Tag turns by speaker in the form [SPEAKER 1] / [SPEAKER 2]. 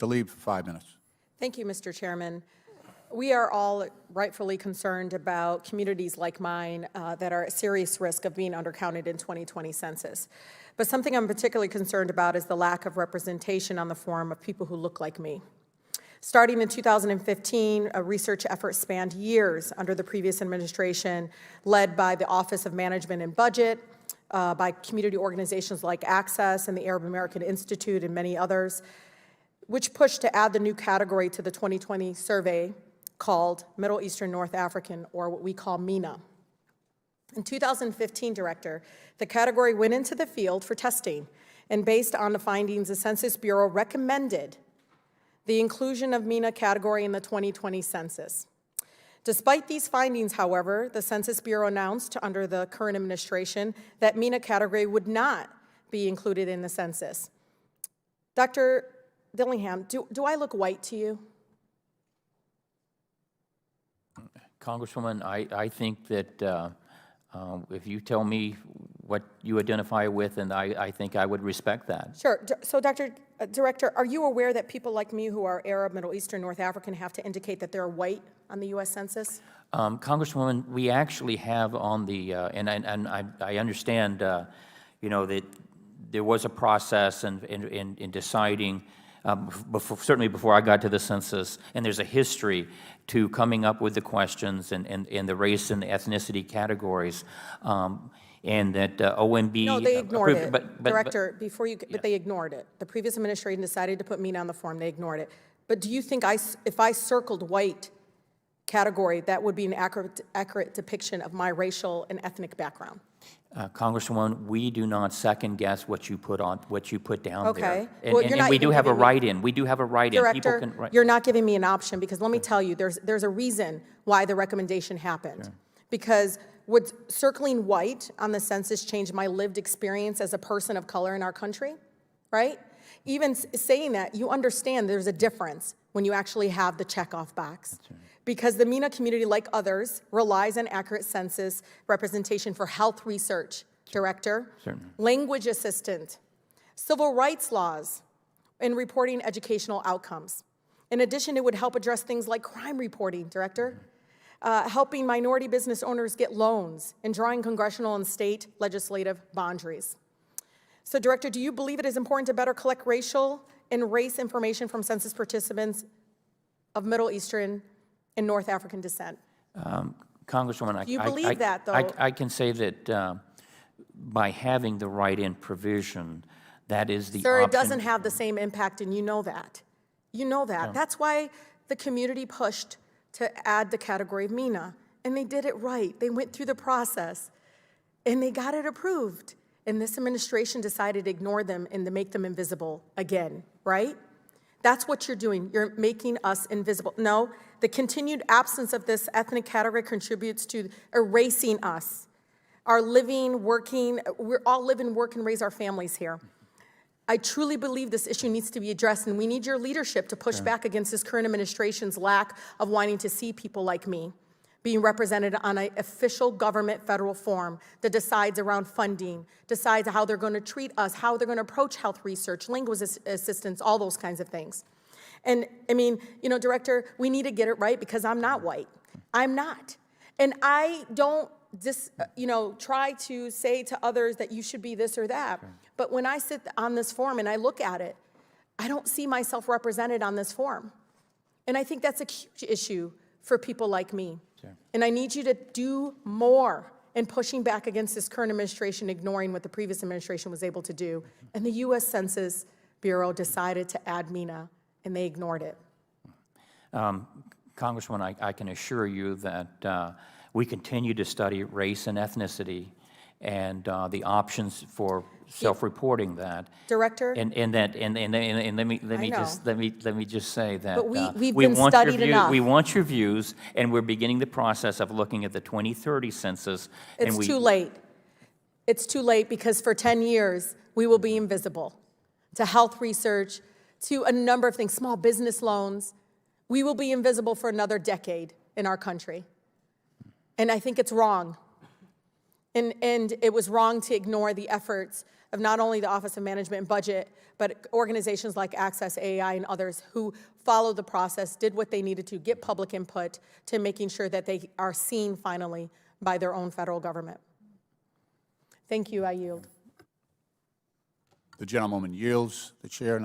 [SPEAKER 1] Tlaib for 5 minutes.
[SPEAKER 2] Thank you, Mr. Chairman. We are all rightfully concerned about communities like mine that are at serious risk of being undercounted in 2020 census. But something I'm particularly concerned about is the lack of representation on the form of people who look like me. Starting in 2015, a research effort spanned years under the previous administration, led by the Office of Management and Budget, by community organizations like Access and the Arab American Institute and many others, which pushed to add the new category to the 2020 survey called Middle Eastern North African, or what we call MENA. In 2015, Director, the category went into the field for testing, and based on the findings, the Census Bureau recommended the inclusion of MENA category in the 2020 census. Despite these findings, however, the Census Bureau announced under the current administration that MENA category would not be included in the census. Dr. Dillingham, do I look white to you?
[SPEAKER 3] Congresswoman, I think that if you tell me what you identify with, and I think I would respect that.
[SPEAKER 2] Sure. So, Director, are you aware that people like me who are Arab, Middle Eastern, North African have to indicate that they're white on the U.S. Census?
[SPEAKER 3] Congresswoman, we actually have on the, and I understand, you know, that there was a process in deciding, certainly before I got to the census, and there's a history to coming up with the questions and the race and the ethnicity categories, and that OMB...
[SPEAKER 2] No, they ignored it. Director,
[SPEAKER 3] but
[SPEAKER 2] they ignored it. The previous administration decided to put MENA on the form. They ignored it. But do you think if I circled white category, that would be an accurate depiction of my racial and ethnic background?
[SPEAKER 3] Congresswoman, we do not second guess what you put down
[SPEAKER 2] okay.
[SPEAKER 3] there.
[SPEAKER 2] Well,
[SPEAKER 3] and we do have a write-in. We do have a write-in.
[SPEAKER 2] Director,
[SPEAKER 3] People can
[SPEAKER 2] you're not giving me an option, because let me tell you, there's a reason why the recommendation happened.
[SPEAKER 3] Sure.
[SPEAKER 2] Because would circling white on the census change my lived experience as a person of color in our country, right? Even saying that, you understand there's a difference when you actually have the checkoff box.
[SPEAKER 3] That's right.
[SPEAKER 2] Because the MENA community, like others, relies on accurate census representation for health research, Director,
[SPEAKER 3] Certainly.
[SPEAKER 2] language assistant, civil rights laws, and reporting educational outcomes. In addition, it would help address things like crime reporting, Director, helping minority business owners get loans, and drawing congressional and state legislative boundaries. So, Director, do you believe it is important to better collect racial and race information from census participants of Middle Eastern and North African descent?
[SPEAKER 3] Congresswoman,
[SPEAKER 2] Do you believe that, though?
[SPEAKER 3] I can say that by having the write-in provision, that is the
[SPEAKER 2] Sir,
[SPEAKER 3] option.
[SPEAKER 2] it doesn't have the same impact, and you know that. You know that.
[SPEAKER 3] No.
[SPEAKER 2] That's why the community pushed to add the category of MENA, and they did it right. They went through the process, and they got it approved. And this administration decided to ignore them and to make them invisible again, right? That's what you're doing. You're making us invisible. No, the continued absence of this ethnic category contributes to erasing us. Our living, working, we're all live and work and raise our families here. I truly believe this issue needs to be addressed, and we need your leadership to push back against this current administration's lack of wanting to see people like me being represented on an official government federal form that decides around funding, decides how they're going to treat us, how they're going to approach health research, language assistance, all those kinds of things. And I mean, you know, Director, we need to get it right, because I'm not white. I'm not. And I don't just, you know, try to say to others that you should be this or that. Sure. But when I sit on this form and I look at it, I don't see myself represented on this form. And I think that's a huge issue for people like me. Sure. And I need you to do more in pushing back against this current administration, ignoring what the previous administration was able to do. And the U.S. Census Bureau decided to add MENA, and they ignored it.
[SPEAKER 3] Congresswoman, I can assure you that we continue to study race and ethnicity and the options for self-reporting that.
[SPEAKER 2] Director?
[SPEAKER 3] And let me just say that
[SPEAKER 2] but we've been studied enough.
[SPEAKER 3] We want your views, and we're beginning the process of looking at the 2030 census.
[SPEAKER 2] It's too late. It's too late, because for 10 years we will be invisible to health research, to a number of things, small business loans. We will be invisible for another decade in our country. And I think it's wrong. And it was wrong to ignore the efforts of not only the Office of Management and Budget, but organizations like Access AI and others who followed the process, did what they needed to get public input to making sure that they are seen finally by their own federal government. Thank you. I yield.
[SPEAKER 1] The gentlewoman yields. The chair